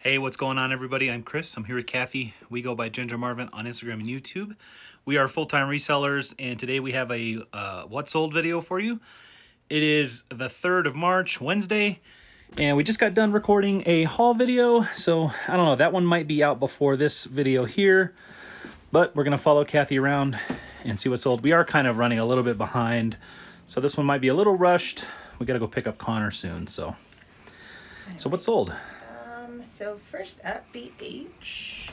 Hey, what's going on, everybody? I'm Chris. I'm here with Kathy. We go by Ginger Marvin on Instagram and YouTube. We are full-time resellers, and today we have a what sold video for you. It is the 3rd of March, Wednesday, and we just got done recording a haul video, so I don't know, that one might be out before this video here, but we're going to follow Kathy around and see what's sold. We are kind of running a little bit behind, so this one might be a little rushed. We got to go pick up Connor soon, so what's sold? So first up, BH.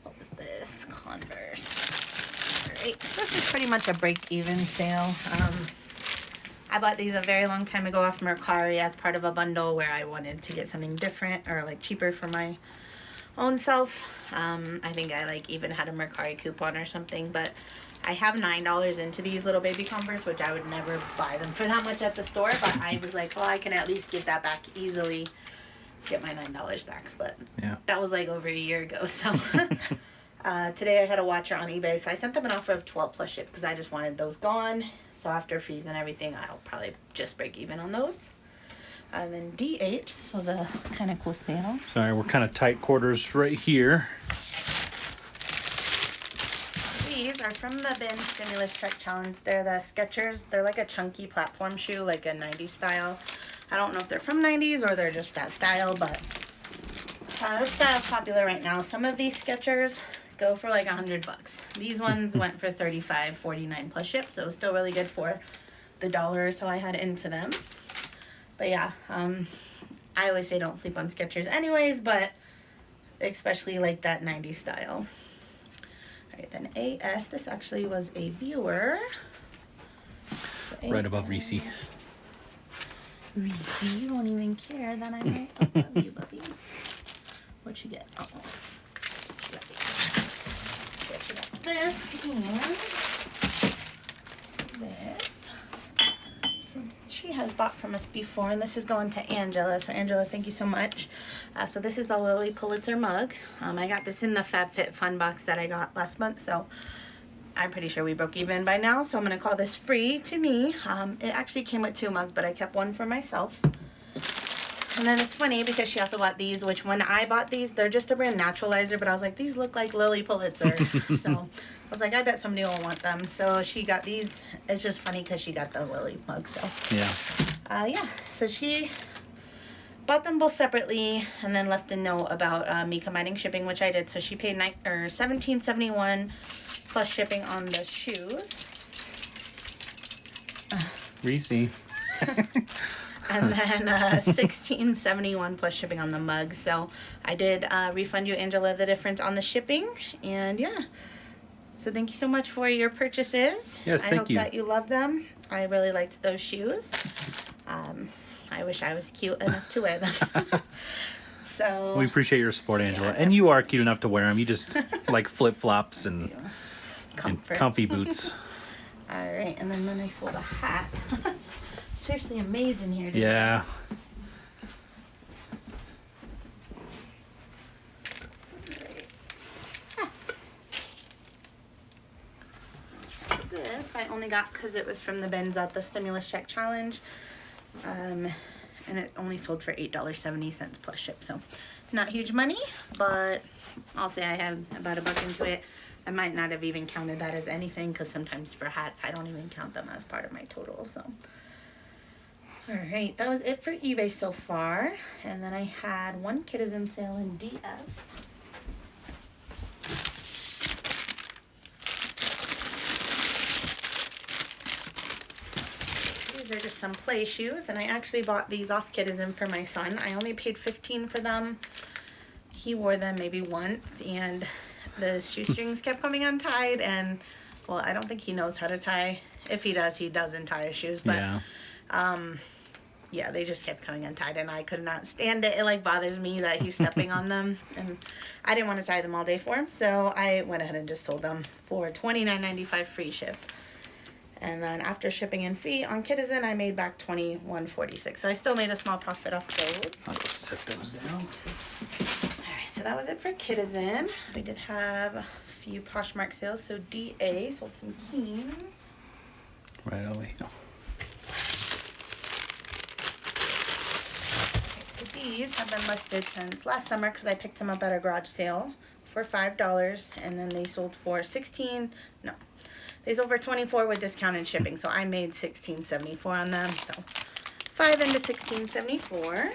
What was this? Converse. Alright, this is pretty much a break-even sale. I bought these a very long time ago off Mercari as part of a bundle where I wanted to get something different or like cheaper for my own self. I think I even had a Mercari coupon or something, but I have $9 into these little baby Converse, which I would never buy them for that much at the store, but I was like, well, I can at least get that back easily, get my $9 back. But yeah, that was like over a year ago. So today I had a watcher on eBay, so I sent them an offer of 12 plus ship because I just wanted those gone. So after fees and everything, I'll probably just break even on those. And then DH, this was a kind of cool sale. Sorry, we're kind of tight quarters right here. These are from the Bin Stimulus Check Challenge. They're the Skechers. They're like a chunky platform shoe, like a 90s style. I don't know if they're from 90s or they're just that style, but this style is popular right now. Some of these Skechers go for like $100. These ones went for $35, $49 plus ship, so it was still really good for the dollar or so I had into them. But yeah, I always say don't sleep on Skechers anyways, but especially like that 90s style. Alright, then AS, this actually was a viewer. So right above Reese. Reese, you won't even care that I might love you, Bubby. What'd you get? Oh, she got this and this. So she has bought from us before, and this is going to Angela. So Angela, thank you so much. So this is the Lilly Pulitzer Mug. I got this in the FabFitFun box that I got last month, so I'm pretty sure we broke even by now, so I'm going to call this free to me. It actually came with 2 mugs, but I kept one for myself. And then it's funny because she also bought these, which when I bought these, they're just the brand Naturalizer, but I was like, these look like Lilly Pulitzer. So I was like, I bet somebody will want them. So she got these. It's just funny because she got the Lilly mug, so. Yeah. So she bought them both separately and then left a note about me combining shipping, which I did. So she paid $17.71 plus shipping on the shoes. Reese. And then $16.71 plus shipping on the mug. So I did refund you, Angela, the difference on the shipping. And yeah. So thank you so much for your purchases. Yes, thank you. I hope that you love them. I really liked those shoes. I wish I was cute enough to wear them. So we appreciate your support, Angela. Yeah, and you are cute enough to wear them. You just like flip-flops and comfy boots. All right. And then I sold a hat. Seriously amazing here today. Yeah. This I only got because it was from the bins at the Stimulus Check Challenge. And it only sold for $8.70 plus ship. So not huge money, but I'll say I had about $1 into it. I might not have even counted that as anything because sometimes for hats I don't even count them as part of my total. So alright, that was it for eBay so far. And then I had one Kitizen sale in DF. These are just some play shoes, and I actually bought these off Kitizen for my son. I only paid $15 for them. He wore them maybe once, and the shoestrings kept coming untied, and well, I don't think he knows how to tie. If he does, he doesn't tie his shoes, but yeah, they just kept coming untied, and I could not stand it. It like bothers me that he's stepping on them, and I didn't want to tie them all day for him, so I went ahead and just sold them for $29.95 free ship. And then after shipping and fee on Kitizen, I made back $21.46. So I still made a small profit off those. I'll go set those down. Alright, so that was it for Kitizen. We did have a few Poshmark sales. So DA sold some Keens. Right away. No. these have been listed since last summer because I picked them up at a garage sale for $5, and then they sold for they sold for $24 with discounted shipping, so I made $16.74 on them. So 5 into $16.74.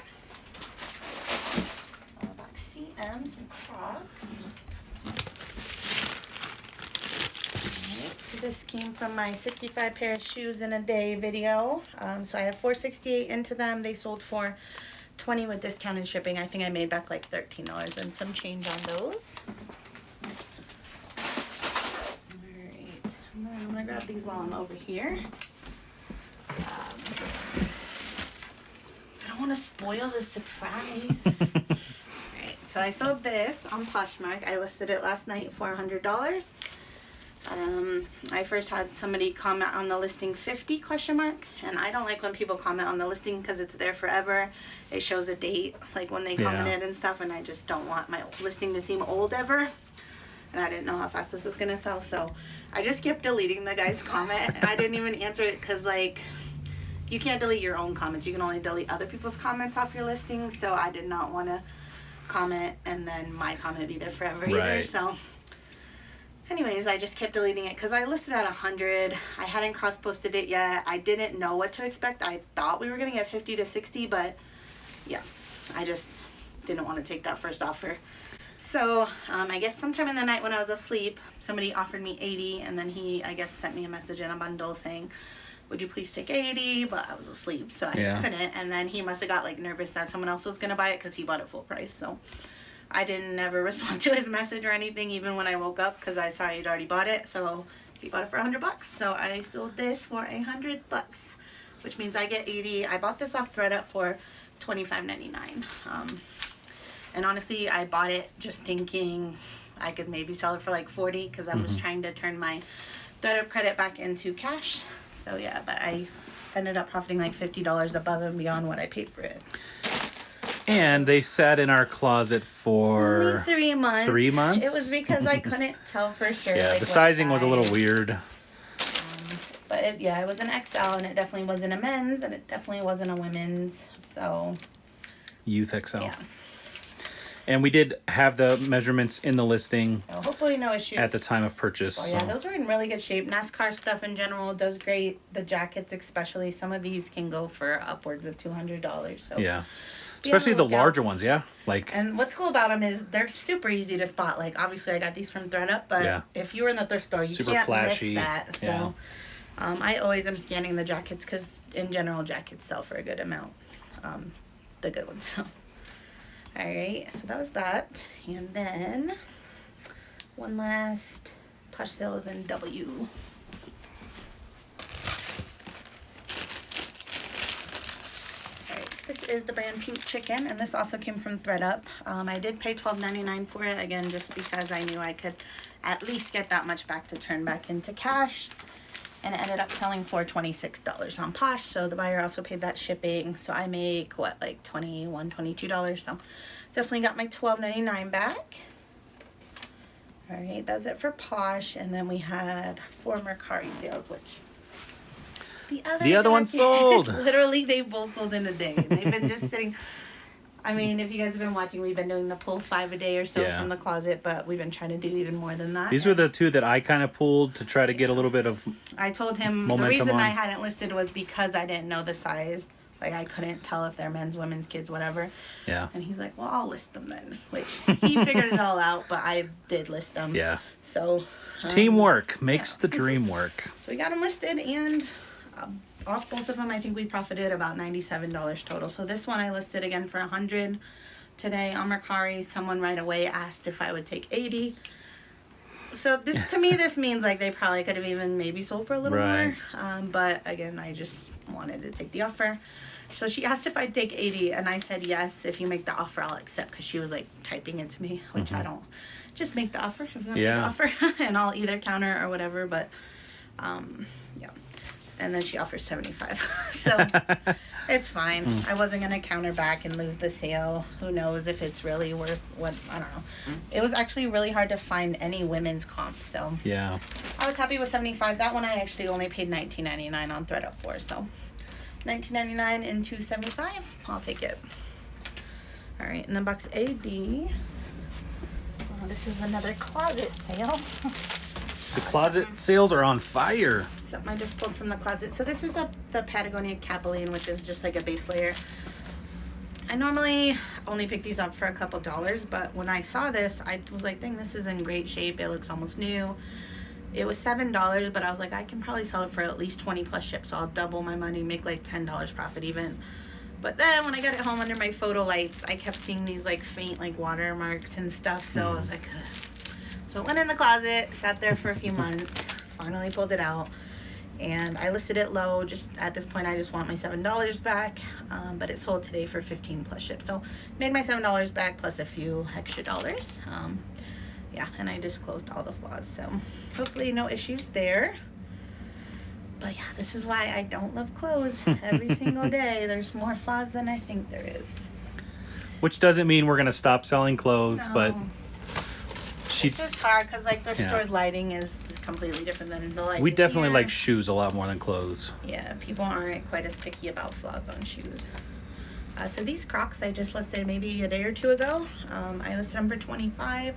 Box CM, some Crocs. Alright, so this came from my 65 pair of shoes in a day video. So I have 468 into them. They sold for $20 with discounted shipping. I think I made back like $13 and some change on those. I'm gonna grab these while I'm over here. I don't want to spoil the surprise. Alright, so I sold this on Poshmark. I listed it last night for $100. I first had somebody comment on the listing 50 ? And I don't like when people comment on the listing because it's there forever. It shows a date, like when they commented and stuff, and I just don't want my listing to seem old ever. And I didn't know how fast this was gonna sell, so I just kept deleting the guy's comment. I didn't even answer it because, like, you can't delete your own comments. You can only delete other people's comments off your listing, so I did not want to comment and then my comment be there forever either. So anyways, I just kept deleting it because I listed at 100. I hadn't cross-posted it yet. I didn't know what to expect. I thought we were gonna get 50 to 60, but yeah, I just didn't want to take that first offer. So, I guess sometime in the night when I was asleep, somebody offered me 80, and then he, I guess, sent me a message in a bundle saying, would you please take 80? But I was asleep, so I couldn't. And then he must have got, like, nervous that someone else was going to buy it because he bought it full price. So I didn't ever respond to his message or anything, even when I woke up, because I saw he'd already bought it. So he bought it for $100. So I sold this for $100, which means I get 80. I bought this off ThreadUp for $25.99. And honestly, I bought it just thinking I could maybe sell it for like 40 because I was trying to turn my ThreadUp credit back into cash. So yeah, but I ended up profiting like $50 above and beyond what I paid for it. And they sat in our closet for only 3 months. 3 months? It was because I couldn't tell for sure. Yeah, like, the sizing was a little weird. But it was an XL, and it definitely wasn't a men's, and it definitely wasn't a women's. So Youth XL. yeah. And we did have the measurements in the listing So hopefully no issues at the time of purchase. Oh yeah, those are in really good shape. NASCAR stuff in general does great. The jackets especially, some of these can go for upwards of $200. So yeah, especially the larger ones. Yeah, like. And what's cool about them is they're super easy to spot. Like obviously I got these from ThreadUp, but if you were in the thrift store, you super can't flashy. miss that. So I always am scanning the jackets because in general jackets sell for a good amount. The good ones. So. Alright, so that was that. And then one last Posh Sales and W. Alright, so this is the brand Pink Chicken, and this also came from ThreadUp. I did pay $12.99 for it, again, just because I knew I could at least get that much back to turn back into cash. And it ended up selling for $26 on Posh, so the buyer also paid that shipping. So I make, what, like $21, $22, so definitely got my $12.99 back. Alright, that's it for Posh, and then we had 4 Mercari sales, which the other one sold! Literally, they both sold in a day, and they've been just sitting. I mean, if you guys have been watching, we've been doing the pull 5 a day or so from the closet, but we've been trying to do even more than that. These were the 2 that I kind of pulled to try to get a little bit of I told him the reason I hadn't listed was because I didn't know the size. Like, I couldn't tell if they're men's, women's, kids, whatever. Yeah. And he's like, well, I'll list them then. Which, he figured it all out, but I did list them. Yeah. So. Teamwork makes the dream work. So we got them listed, and off both of them, I think we profited about $97 total. So this one I listed again for $100 today on Mercari. Someone right away asked if I would take $80. So this, to me, this means like they probably could have even maybe sold for a little more. But again, I just wanted to take the offer. So she asked if I'd take $80, and I said yes. If you make the offer, I'll accept, because she was like typing it to me, which I don't. Just make the offer if you want to make the offer, and I'll either counter or whatever. But yeah. And then she offers $75. So it's fine. I wasn't going to counter back and lose the sale. Who knows if it's really worth what, I don't know. It was actually really hard to find any women's comps. So yeah, I was happy with $75. That one I actually only paid $19.99 on ThreadUp for. So $19.99 into $75. I'll take it. All right, in the box AD. Oh, this is another closet sale. The closet sales are on fire. Something I just pulled from the closet. So this is the Patagonia Capilene, which is just like a base layer. I normally only pick these up for a couple dollars, but when I saw this, I was like, dang, this is in great shape. It looks almost new. It was $7, but I was like, I can probably sell it for at least 20 plus ships, so I'll double my money, make like $10 profit even. But then when I got it home under my photo lights, I kept seeing these like faint like watermarks and stuff, so I was like, ugh. So it went in the closet, sat there for a few months, finally pulled it out, and I listed it low. Just at this point, I just want my $7 back, but it sold today for 15 plus ships. So made my $7 back plus a few extra dollars. Yeah, and I disclosed all the flaws, so hopefully no issues there. But yeah, this is why I don't love clothes. Every single day, there's more flaws than I think there is. Which doesn't mean we're gonna stop selling clothes, No. but It's just hard because like their store's lighting is completely different than the lighting we definitely here. like shoes a lot more than clothes. Yeah, people aren't quite as picky about flaws on shoes. So these Crocs I just listed maybe a day or two ago. I listed them for $25.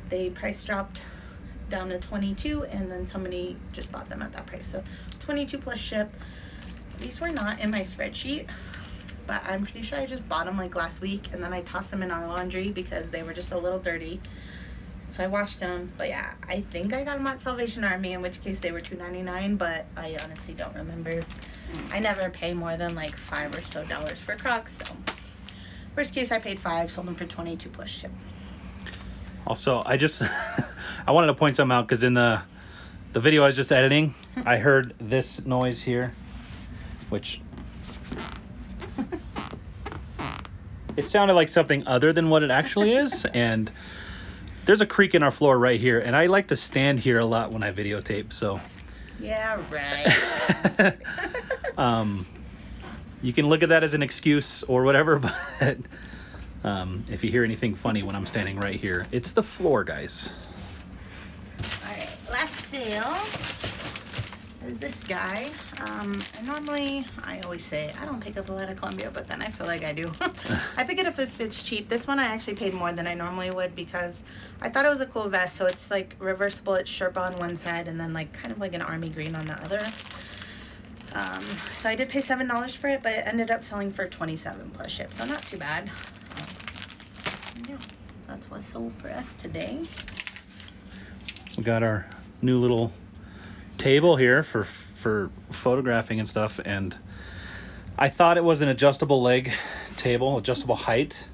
They price dropped down to $22, and then somebody just bought them at that price. So $22 plus ship. These were not in my spreadsheet, but I'm pretty sure I just bought them like last week, and then I tossed them in our laundry because they were just a little dirty. So I washed them, but yeah, I think I got them at Salvation Army, in which case they were $2.99, but I honestly don't remember. I never pay more than like $5 or so for Crocs, so worst case I paid $5, sold them for $22 plus ship. Also, I just I wanted to point something out because in the video I was just editing, I heard this noise here, which it sounded like something other than what it actually is, and there's a creak in our floor right here, and I like to stand here a lot when I videotape, so Yeah, right. you can look at that as an excuse or whatever, but if you hear anything funny when I'm standing right here, it's the floor, guys. Alright, last sale is this guy. And normally, I always say, I don't pick up a lot of Columbia, but then I feel like I do. I pick it up if it's cheap. This one I actually paid more than I normally would because I thought it was a cool vest. So it's like reversible, it's Sherpa on one side and then like kind of like an army green on the other. So I did pay $7 for it, but it ended up selling for 27 plus ship, so not too bad. Yeah, that's what sold for us today. We got our new little table here for photographing and stuff, and I thought it was an adjustable leg table, adjustable height,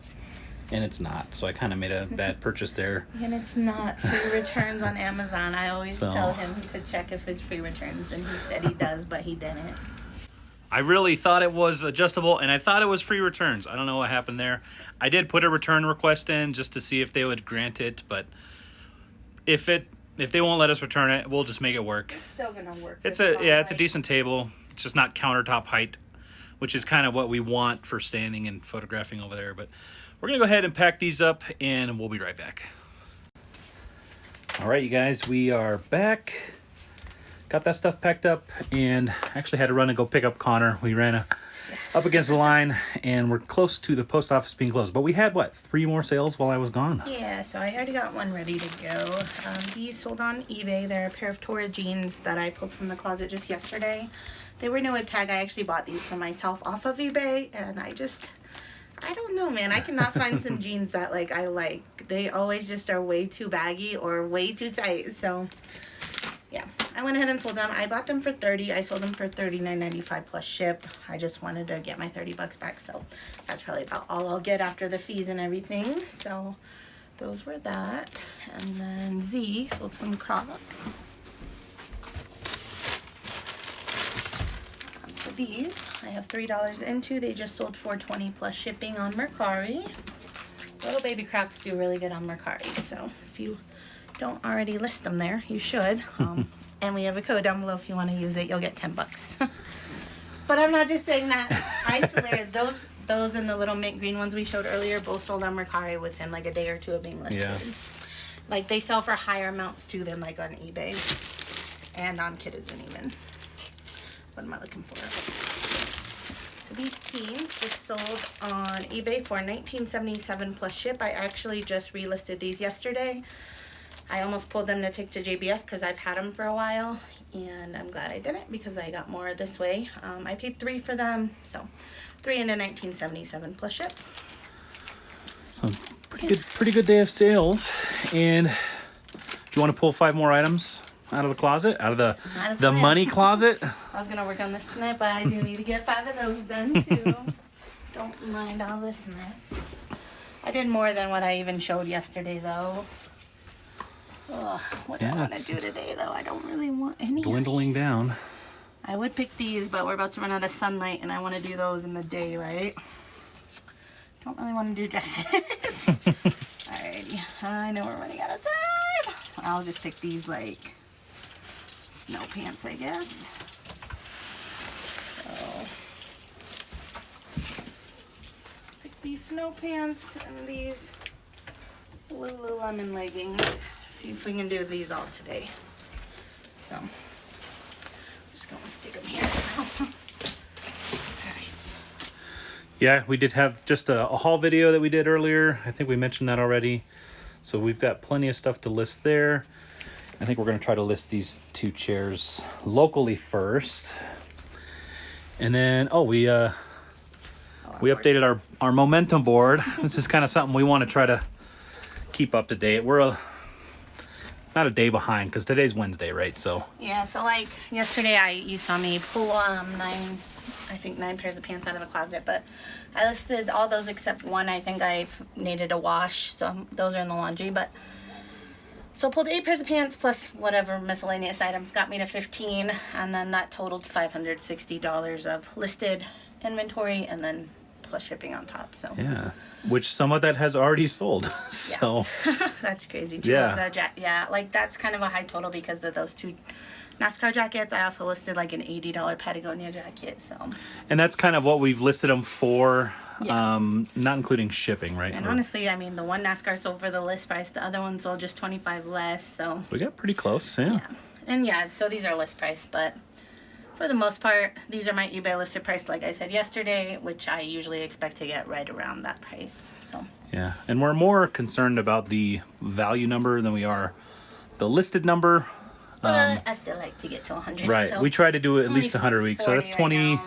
and it's not, so I kind of made a bad purchase there. And it's not free returns on Amazon. I always So- tell him to check if it's free returns, and he said he does, but he didn't. I really thought it was adjustable, and I thought it was free returns. I don't know what happened there. I did put a return request in just to see if they would grant it, but if they won't let us return it, we'll just make it work. It's still gonna work. It's a decent table. It's just not countertop height, which is kind of what we want for standing and photographing over there. But we're gonna go ahead and pack these up, and we'll be right back. All right, you guys, we are back. Got that stuff packed up, and actually had to run and go pick up Connor. We ran up against the line, and we're close to the post office being closed. But we had, what, 3 more sales while I was gone? Yeah, so I already got one ready to go. These sold on eBay. They're a pair of Torah jeans that I pulled from the closet just yesterday. They were new at tag. I actually bought these for myself off of eBay, and I don't know, man. I cannot find some jeans that I like. They always just are way too baggy or way too tight. So yeah, I went ahead and sold them. I bought them for $30. I sold them for $39.95 plus ship. I just wanted to get my $30 back, so that's probably about all I'll get after the fees and everything. So those were that. And then Z sold some Crocs. So these I have $3 into. They just sold $4.20 plus shipping on Mercari. Little baby Crocs do really good on Mercari, so if you don't already list them there, you should. And we have a code down below if you want to use it. You'll get $10. But I'm not just saying that. I swear, those and the little mint green ones we showed earlier both sold on Mercari within a day or two of being listed. Yeah. They sell for higher amounts too than on eBay and on Kidizen even. What am I looking for? So these keys just sold on eBay for $19.77 plus ship. I actually just relisted these yesterday. I almost pulled them to take to JBF because I've had them for a while, and I'm glad I didn't because I got more this way. I paid $3 for them, so $3 into $19.77 plus ship. So pretty good day of sales. And you want to pull 5 more items out of the closet, out of the money closet? I was gonna work on this tonight, but I do need to get 5 of those done too. Don't mind all this mess. I did more than what I even showed yesterday, though. Ugh, what do I want to do today, though? I don't really want any. Dwindling down. I would pick these, but we're about to run out of sunlight, and I want to do those in the day, right? Don't really want to do dresses. Alrighty, I know we're running out of time. I'll just pick these, like, snow pants, I guess. So, pick these snow pants and these Lululemon leggings. See if we can do these all today. So, I'm just gonna stick them here now. Alright. Yeah, we did have just a haul video that we did earlier. I think we mentioned that already. So we've got plenty of stuff to list there. I think we're going to try to list these 2 chairs locally first. And then, we updated our momentum board. This is kind of something we want to try to keep up to date. We're not a day behind because today's Wednesday, right? So yeah, so like yesterday you saw me pull 9 pairs of pants out of a closet, but I listed all those except one I think I needed a wash, so those are in the laundry. But so I pulled 8 pairs of pants plus whatever miscellaneous items, got me to 15, and then that totaled $560 of listed inventory, and then plus shipping on top. So yeah, which some of that has already sold. So yeah. That's crazy too. Yeah, like that's kind of a high total because of those 2 NASCAR jackets. I also listed like an $80 Patagonia jacket. So and that's kind of what we've listed them for. Yeah. Not including shipping, right? And honestly, I mean, the one NASCAR sold for the list price, the other one sold just 25 less. So we got pretty close. Yeah. And yeah, so these are list price, but for the most part, these are my eBay listed price, like I said yesterday, which I usually expect to get right around that price. So yeah, and we're more concerned about the value number than we are the listed number. But I still like to get to 100. Right, so we try to do at least 100 weeks, so that's 20. Right,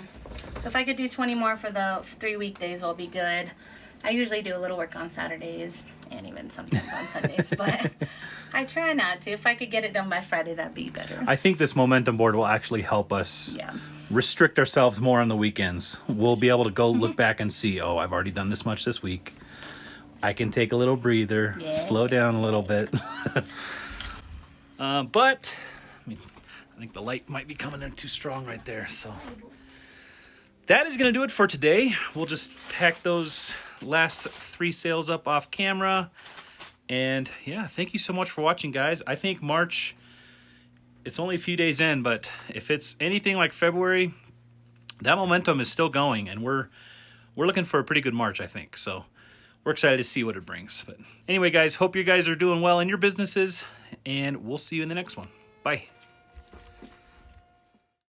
so if I could do 20 more for the 3 weekdays, will be good. I usually do a little work on Saturdays and even sometimes on Sundays, but I try not to. If I could get it done by Friday, that'd be better. I think this momentum board will actually help us restrict ourselves more on the weekends. We'll be able to go look back and see, I've already done this much this week. I can take a little breather, slow down a little bit. But I think the light might be coming in too strong right there. So that is going to do it for today. We'll just pack those last 3 sales up off camera. And yeah, thank you so much for watching, guys. I think March, it's only a few days in, but if it's anything like February, that momentum is still going, and we're looking for a pretty good March, I think. So we're excited to see what it brings. But anyway, guys, hope you guys are doing well in your businesses, and we'll see you in the next one. Bye.